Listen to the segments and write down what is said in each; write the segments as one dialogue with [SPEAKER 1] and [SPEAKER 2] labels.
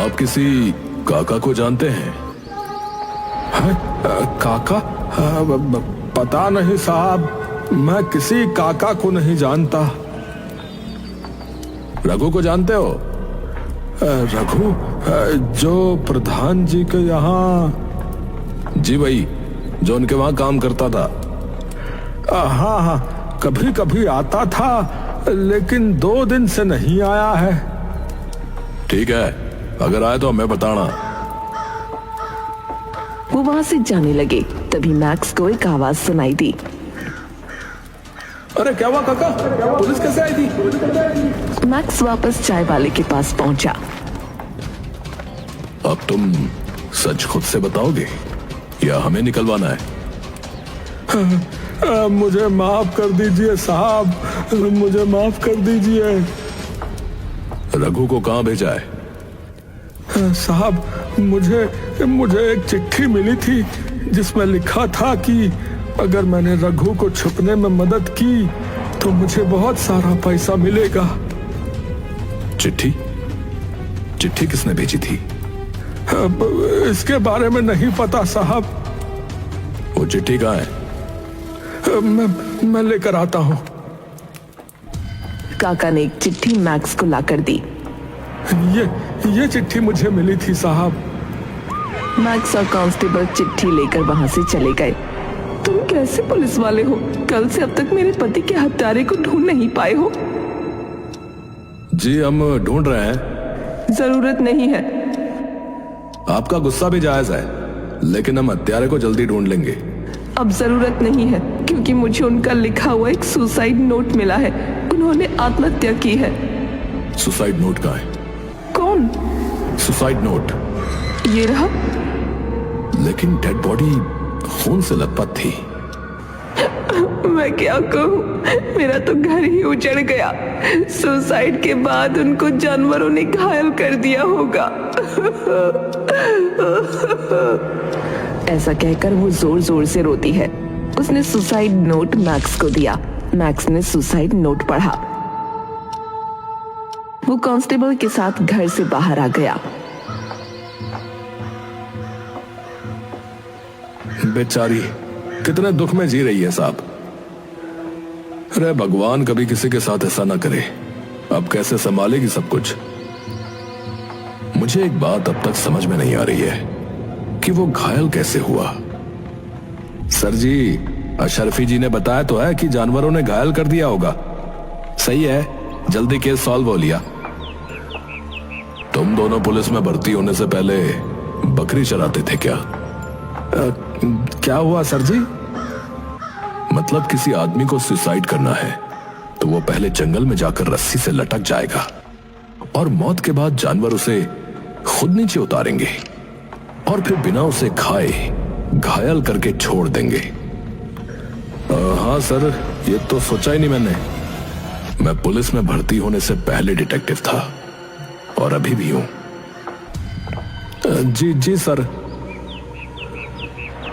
[SPEAKER 1] आप किसी काका को जानते हैं?
[SPEAKER 2] काका? पता नहीं साहब, मैं किसी काका को नहीं जानता।
[SPEAKER 1] रघु को जानते हो?
[SPEAKER 2] रघु? जो प्रधान जी के यहाँ?
[SPEAKER 1] जी वही, जो उनके वहां काम करता था।
[SPEAKER 2] हाँ हाँ, कभी कभी आता था, लेकिन 2 दिन से नहीं आया है।
[SPEAKER 1] ठीक है, अगर आए तो हमें बताना।
[SPEAKER 3] वो वहां से जाने लगे, तभी मैक्स को एक आवाज सुनाई दी।
[SPEAKER 2] अरे क्या हुआ काका? पुलिस कैसे आई थी?
[SPEAKER 3] मैक्स वापस चाय वाले के पास पहुंचा।
[SPEAKER 1] अब तुम सच खुद से बताओगे या हमें निकलवाना है?
[SPEAKER 2] मुझे माफ कर दीजिए साहब, मुझे माफ कर दीजिए।
[SPEAKER 1] रघु को कहां भेजा है?
[SPEAKER 2] साहब, मुझे एक चिट्ठी मिली थी जिसमें लिखा था कि अगर मैंने रघु को छुपने में मदद की तो मुझे बहुत सारा पैसा मिलेगा।
[SPEAKER 1] चिट्ठी? चिट्ठी किसने भेजी थी?
[SPEAKER 2] अब इसके बारे में नहीं पता साहब।
[SPEAKER 1] वो चिट्ठी कहाँ है?
[SPEAKER 2] मैं लेकर आता हूँ।
[SPEAKER 3] काका ने एक चिट्ठी मैक्स को लाकर दी।
[SPEAKER 2] ये चिट्ठी मुझे मिली थी साहब।
[SPEAKER 3] मैक्स और कांस्टेबल चिट्ठी लेकर वहां से चले गए। तुम कैसे पुलिस वाले हो? कल से अब तक मेरे पति के हत्यारे को ढूंढ नहीं पाए हो?
[SPEAKER 1] जी हम ढूंढ रहे हैं।
[SPEAKER 3] जरूरत नहीं है।
[SPEAKER 1] आपका गुस्सा भी जायज है, लेकिन हम हत्यारे को जल्दी ढूंढ लेंगे।
[SPEAKER 3] अब जरूरत नहीं है, क्योंकि मुझे उनका लिखा हुआ एक सुसाइड नोट मिला है। उन्होंने आत्महत्या की है।
[SPEAKER 1] सुसाइड नोट कहाँ है?
[SPEAKER 3] कौन?
[SPEAKER 1] Suicide note?
[SPEAKER 3] ये रहा।
[SPEAKER 1] लेकिन डेड बॉडी खून से लथपथ थी।
[SPEAKER 3] मैं क्या कहूँ, मेरा तो घर ही उजड़ गया। सुसाइड के बाद उनको जानवरों ने घायल कर दिया होगा। ऐसा कहकर वो जोर जोर से रोती है। उसने सुसाइड नोट मैक्स को दिया। मैक्स ने सुसाइड नोट पढ़ा। वो कांस्टेबल के साथ घर से बाहर आ गया।
[SPEAKER 1] बेचारी कितने दुख में जी रही है साहब। अरे भगवान कभी किसी के साथ ऐसा ना करे। अब कैसे संभालेगी सब कुछ? मुझे एक बात अब तक समझ में नहीं आ रही है कि वो घायल कैसे हुआ। सर जी, अशरफी जी ने बताया तो है कि जानवरों ने घायल कर दिया होगा। सही है, जल्दी केस सॉल्व हो लिया। तुम दोनों पुलिस में भर्ती होने से पहले बकरी चराते थे क्या?
[SPEAKER 2] क्या हुआ सर जी?
[SPEAKER 1] मतलब किसी आदमी को सुसाइड करना है तो वो पहले जंगल में जाकर रस्सी से लटक जाएगा और मौत के बाद जानवर उसे खुद नीचे उतारेंगे और फिर बिना उसे खाए घायल करके छोड़ देंगे। हाँ सर, ये तो सोचा ही नहीं मैंने। मैं पुलिस में भर्ती होने से पहले डिटेक्टिव था और अभी भी हूं।
[SPEAKER 2] जी जी सर।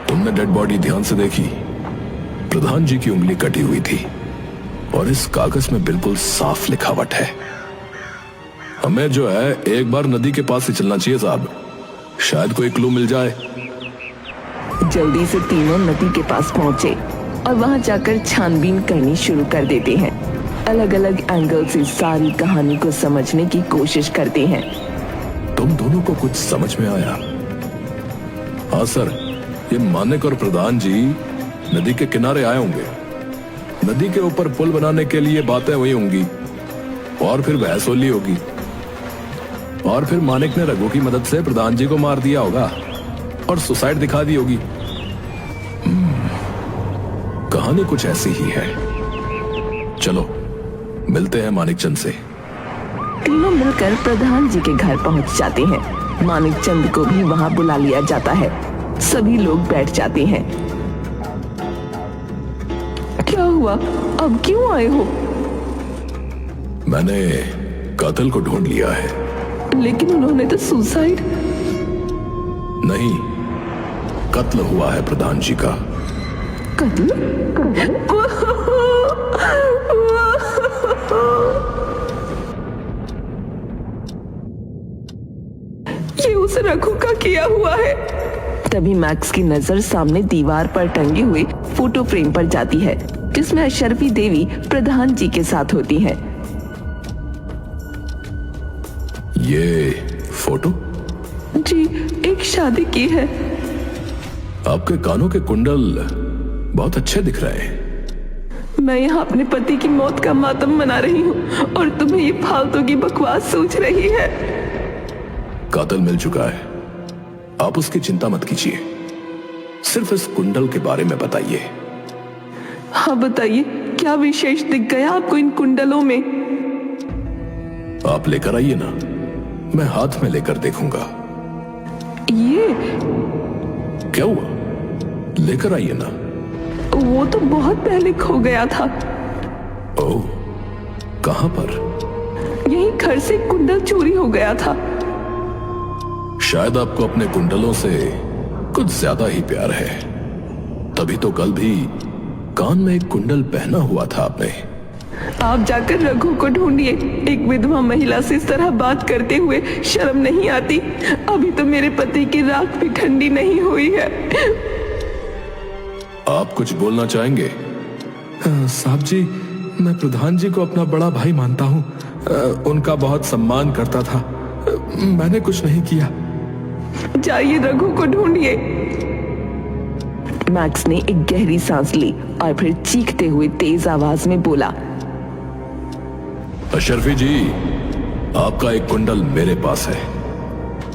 [SPEAKER 1] तुमने डेड बॉडी ध्यान से देखी? प्रधान जी की उंगली कटी हुई थी और इस कागज में बिल्कुल साफ लिखावट है। हमें जो है एक बार नदी के पास ही चलना चाहिए साहब, शायद कोई क्लू मिल जाए।
[SPEAKER 3] जल्दी से तीनों नदी के पास पहुंचे और वहां जाकर छानबीन करनी शुरू कर देते हैं। अलग अलग एंगल से सारी कहानी को समझने की कोशिश करते हैं।
[SPEAKER 1] तुम दोनों को कुछ समझ में आया? हाँ सर, ये मानिक और प्रधान जी नदी के किनारे आए होंगे। नदी के ऊपर पुल बनाने के लिए बातें हुई होंगी और फिर बहस होली होगी और फिर मानिक ने रघु की मदद से प्रधान जी को मार दिया होगा और सुसाइड दिखा दी होगी। कहानी कुछ ऐसी ही है। चलो मिलते हैं मानिक चंद से।
[SPEAKER 3] तीनों मिलकर प्रधान जी के घर पहुंच जाते हैं। मानिक चंद को भी वहां बुला लिया जाता है। सभी लोग बैठ जाते हैं। क्या हुआ? अब क्यों आए हो?
[SPEAKER 1] मैंने कातिल को ढूंढ लिया है।
[SPEAKER 3] लेकिन उन्होंने तो सुसाइड।
[SPEAKER 1] नहीं, कत्ल हुआ है प्रधान जी का।
[SPEAKER 3] कत्ल? ये उस रघु का किया हुआ है। तभी मैक्स की नजर सामने दीवार पर टंगे हुए फोटो फ्रेम पर जाती है जिसमें अशरफी देवी प्रधान जी के साथ होती है।
[SPEAKER 1] ये फोटो?
[SPEAKER 3] जी, एक शादी की है।
[SPEAKER 1] आपके कानों के कुंडल बहुत अच्छे दिख रहे हैं।
[SPEAKER 3] मैं यहाँ अपने पति की मौत का मातम मना रही हूँ और तुम्हें ये फालतू की बकवास सूझ रही है।
[SPEAKER 1] कातिल मिल चुका है, आप उसकी चिंता मत कीजिए। सिर्फ इस कुंडल के बारे में बताइए।
[SPEAKER 3] हाँ बताइए, क्या विशेष दिख गया आपको इन कुंडलों में?
[SPEAKER 1] आप लेकर आइए ना, मैं हाथ में लेकर देखूंगा।
[SPEAKER 3] ये
[SPEAKER 1] क्या हुआ? लेकर आइए ना।
[SPEAKER 3] वो तो बहुत पहले खो गया था।
[SPEAKER 1] ओह, कहां पर?
[SPEAKER 3] यही घर से कुंडल चोरी हो गया था।
[SPEAKER 1] शायद आपको अपने कुंडलों से कुछ ज्यादा ही प्यार है, तभी तो कल भी कान में एक कुंडल पहना हुआ था आपने।
[SPEAKER 3] आप जाकर रघु को ढूंढिए। एक विधवा महिला से इस तरह बात करते हुए शर्म नहीं आती? अभी तो मेरे पति की राख भी ठंडी नहीं हुई है।
[SPEAKER 1] आप कुछ बोलना चाहेंगे?
[SPEAKER 2] साहब जी, मैं प्रधान जी को अपना बड़ा भाई मानता हूँ, उनका बहुत सम्मान करता था। मैंने कुछ नहीं किया।
[SPEAKER 3] जाइए रघु को ढूंढिए। मैक्स ने एक गहरी सांस ली और फिर चीखते हुए तेज आवाज में बोला,
[SPEAKER 1] अशरफी जी, आपका एक कुंडल मेरे पास है।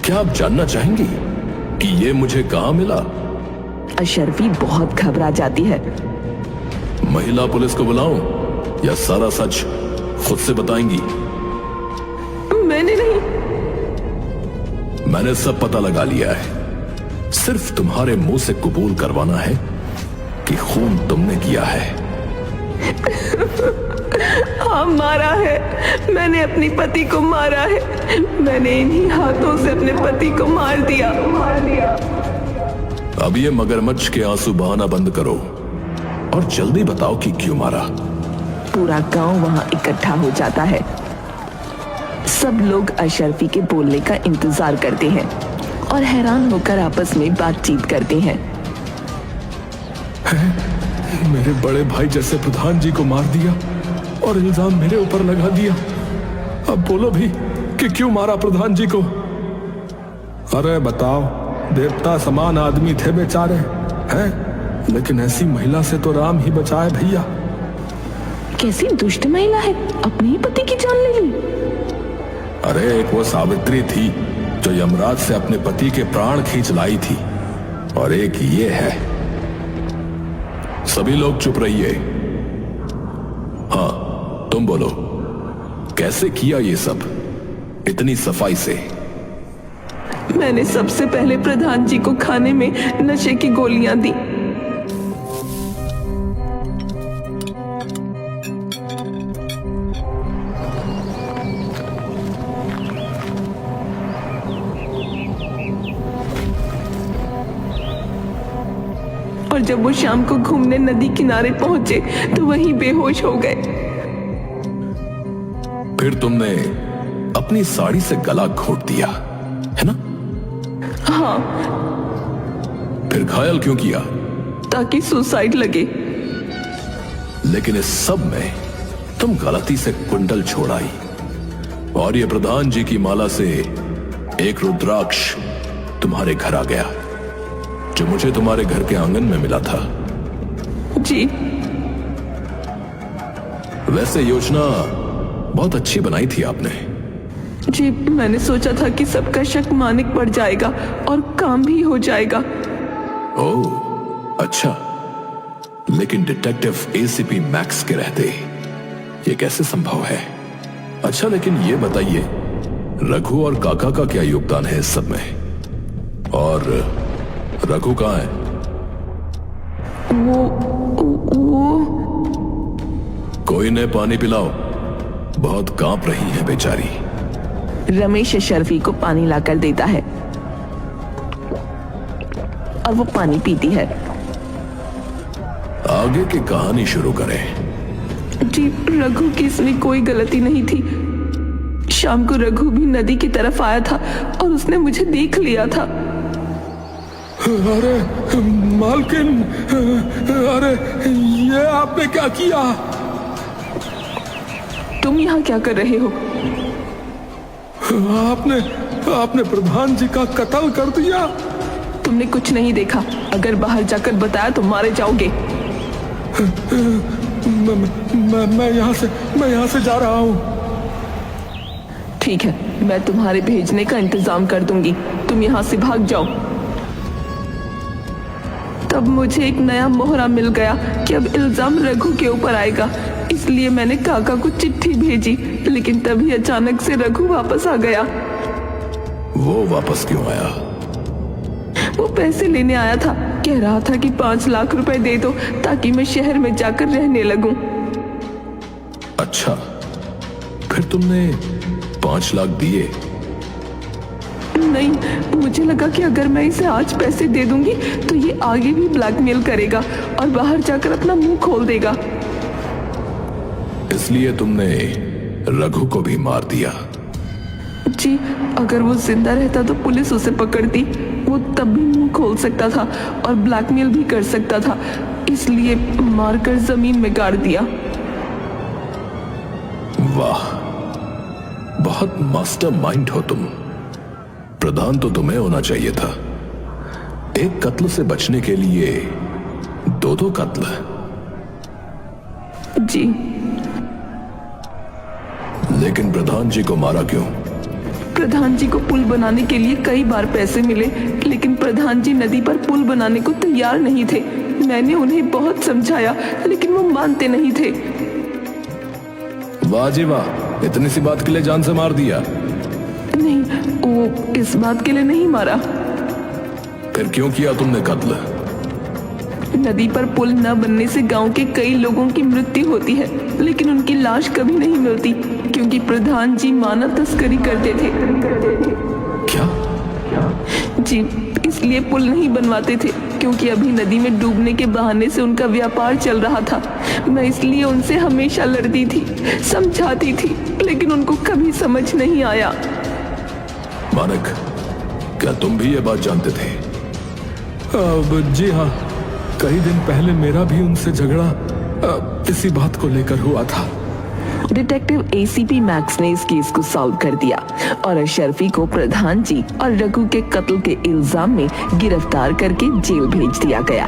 [SPEAKER 1] क्या आप जानना चाहेंगी कि ये मुझे कहां मिला?
[SPEAKER 3] अशरफी बहुत घबरा जाती है।
[SPEAKER 1] महिला पुलिस को बुलाऊं या सारा सच खुद से बताएंगी?
[SPEAKER 3] मैंने नहीं।
[SPEAKER 1] मैंने सब पता लगा लिया है। सिर्फ तुम्हारे मुंह से कबूल करवाना है कि खून तुमने किया है।
[SPEAKER 3] हाँ, मारा है। मैंने अपने पति को मारा है। मैंने इन्हीं हाथों से अपने पति को मार दिया।
[SPEAKER 1] अब ये मगरमच्छ के आंसू बहाना बंद करो और जल्दी बताओ कि क्यों मारा।
[SPEAKER 3] पूरा गांव वहां इकट्ठा हो जाता है। सब लोग अशरफी के बोलने का इंतजार करते हैं और हैरान होकर आपस में बातचीत करते हैं।
[SPEAKER 2] मेरे बड़े भाई जैसे प्रधान जी को मार दिया और इल्जाम मेरे ऊपर लगा दिया। अब बोलो भी कि क्यों मारा प्रधान जी को? अरे बताओ, देवता समान आदमी थे बेचारे, हैं? लेकिन ऐसी महिला से तो राम ही बचाए भैया।
[SPEAKER 3] कैसी दुष्ट महिला है, अपने ही पति की जान ले ली।
[SPEAKER 1] अरे एक वो सावित्री थी जो यमराज से अपने पति के प्राण खींच लाई थी, और एक ये है। सभी लोग चुप रहिए। हाँ, तुम बोलो, कैसे किया ये सब इतनी सफाई से?
[SPEAKER 3] मैंने सबसे पहले प्रधान जी को खाने में नशे की गोलियां दी। और जब वो शाम को घूमने नदी किनारे पहुंचे तो वहीं बेहोश हो गए।
[SPEAKER 1] फिर तुमने अपनी साड़ी से गला घोट दिया, है ना?
[SPEAKER 3] हाँ।
[SPEAKER 1] फिर घायल क्यों किया?
[SPEAKER 3] ताकि सुसाइड लगे।
[SPEAKER 1] लेकिन इस सब में तुम गलती से कुंडल छोड़ आई, और ये प्रधान जी की माला से एक रुद्राक्ष तुम्हारे घर आ गया, जो मुझे तुम्हारे घर के आंगन में मिला था।
[SPEAKER 3] जी।
[SPEAKER 1] वैसे योजना बहुत अच्छी बनाई थी आपने।
[SPEAKER 3] जी, मैंने सोचा था कि सबका शक मानिक पड़ जाएगा और काम भी हो जाएगा।
[SPEAKER 1] ओह, अच्छा। लेकिन डिटेक्टिव एसीपी मैक्स के रहते ये कैसे संभव है? अच्छा, लेकिन ये बताइए, रघु और काका का क्या योगदान है इस सब में? और रघु कहाँ है?
[SPEAKER 3] वो
[SPEAKER 1] कोई ने पानी पिलाओ, बहुत कांप रही है बेचारी।
[SPEAKER 3] रमेश अशरफी को पानी लाकर देता है और वो पानी पीती है।
[SPEAKER 1] आगे की कहानी शुरू करें।
[SPEAKER 3] जी, रघु की इसमें कोई गलती नहीं थी। शाम को रघु भी नदी की तरफ आया था और उसने मुझे देख लिया था।
[SPEAKER 2] अरे मालकिन, अरे ये आपने क्या किया?
[SPEAKER 3] तुम यहाँ क्या कर रहे हो?
[SPEAKER 2] आपने प्रधान जी का कत्ल कर दिया।
[SPEAKER 3] तुमने कुछ नहीं देखा, अगर बाहर जाकर बताया तो मारे जाओगे।
[SPEAKER 2] मैं यहाँ से जा रहा हूँ।
[SPEAKER 3] ठीक है, मैं तुम्हारे भेजने का इंतजाम कर दूंगी, तुम यहाँ से भाग जाओ। तब मुझे एक नया मोहरा मिल गया कि अब इल्जाम रघु के ऊपर आएगा, इसलिए मैंने काका को चिट्ठी भेजी, लेकिन तभी अचानक से रघु वापस आ गया।
[SPEAKER 1] वो वापस क्यों आया?
[SPEAKER 3] वो पैसे लेने आया था, कह रहा था कि 5 लाख रुपए दे दो ताकि मैं शहर में जाकर रहने लगूं।
[SPEAKER 1] अच्छा, फिर तुमने 5 लाख दिए?
[SPEAKER 3] नहीं, मुझे लगा कि अगर मैं इसे आज पैसे दे दूंगी तो ये आगे भी ब्लैकमेल करेगा और बाहर जाकर अपना मुंह खोल देगा।
[SPEAKER 1] इसलिए तुमने रघु को भी मार दिया?
[SPEAKER 3] जी, अगर वो जिंदा रहता तो पुलिस उसे पकड़ती, वो तब भी मुंह खोल सकता था और ब्लैकमेल भी कर सकता था, इसलिए मारकर जमीन में गाड़ दिया।
[SPEAKER 1] वाह, बहुत मास्टरमाइंड हो तुम। प्रधान तो तुम्हें होना चाहिए था। एक कत्ल से बचने के लिए 2 कत्ल।
[SPEAKER 3] जी,
[SPEAKER 1] लेकिन प्रधान जी को मारा क्यों?
[SPEAKER 3] प्रधान जी को पुल बनाने के लिए कई बार पैसे मिले, लेकिन प्रधान जी नदी पर पुल बनाने को तैयार नहीं थे। मैंने उन्हें बहुत समझाया, लेकिन वो मानते नहीं थे।
[SPEAKER 1] वाह जी वाह, इतनी सी बात के लिए जान से मार दिया?
[SPEAKER 3] नहीं, वो इस बात के लिए नहीं मारा।
[SPEAKER 1] फिर क्यों किया तुमने कत्ल?
[SPEAKER 3] नदी पर पुल न बनने से गांव के कई लोगों की मृत्यु होती है, लेकिन उनकी लाश कभी नहीं मिलती, क्योंकि प्रधान जी मानव तस्करी करते थे।
[SPEAKER 1] क्या?
[SPEAKER 3] जी, इसलिए पुल नहीं बनवाते थे, क्योंकि अभी नदी में डूबने के बहाने से उनका व्यापार चल रहा था। मैं इसलिए उनसे हमेशा लड़ती थी, समझाती थी, लेकिन उनको कभी समझ नहीं आया।
[SPEAKER 1] मानक, क्या तुम भी ये बात जानते थे?
[SPEAKER 2] अब जी हाँ, कई दिन पहले मेरा भी उनसे झगड़ा इसी बात को लेकर हुआ था।
[SPEAKER 3] डिटेक्टिव एसीपी मैक्स ने इस केस को सॉल्व कर दिया और अशरफी को प्रधान जी और रघु के कत्ल के इल्जाम में गिरफ्तार करके जेल भेज दिया गया।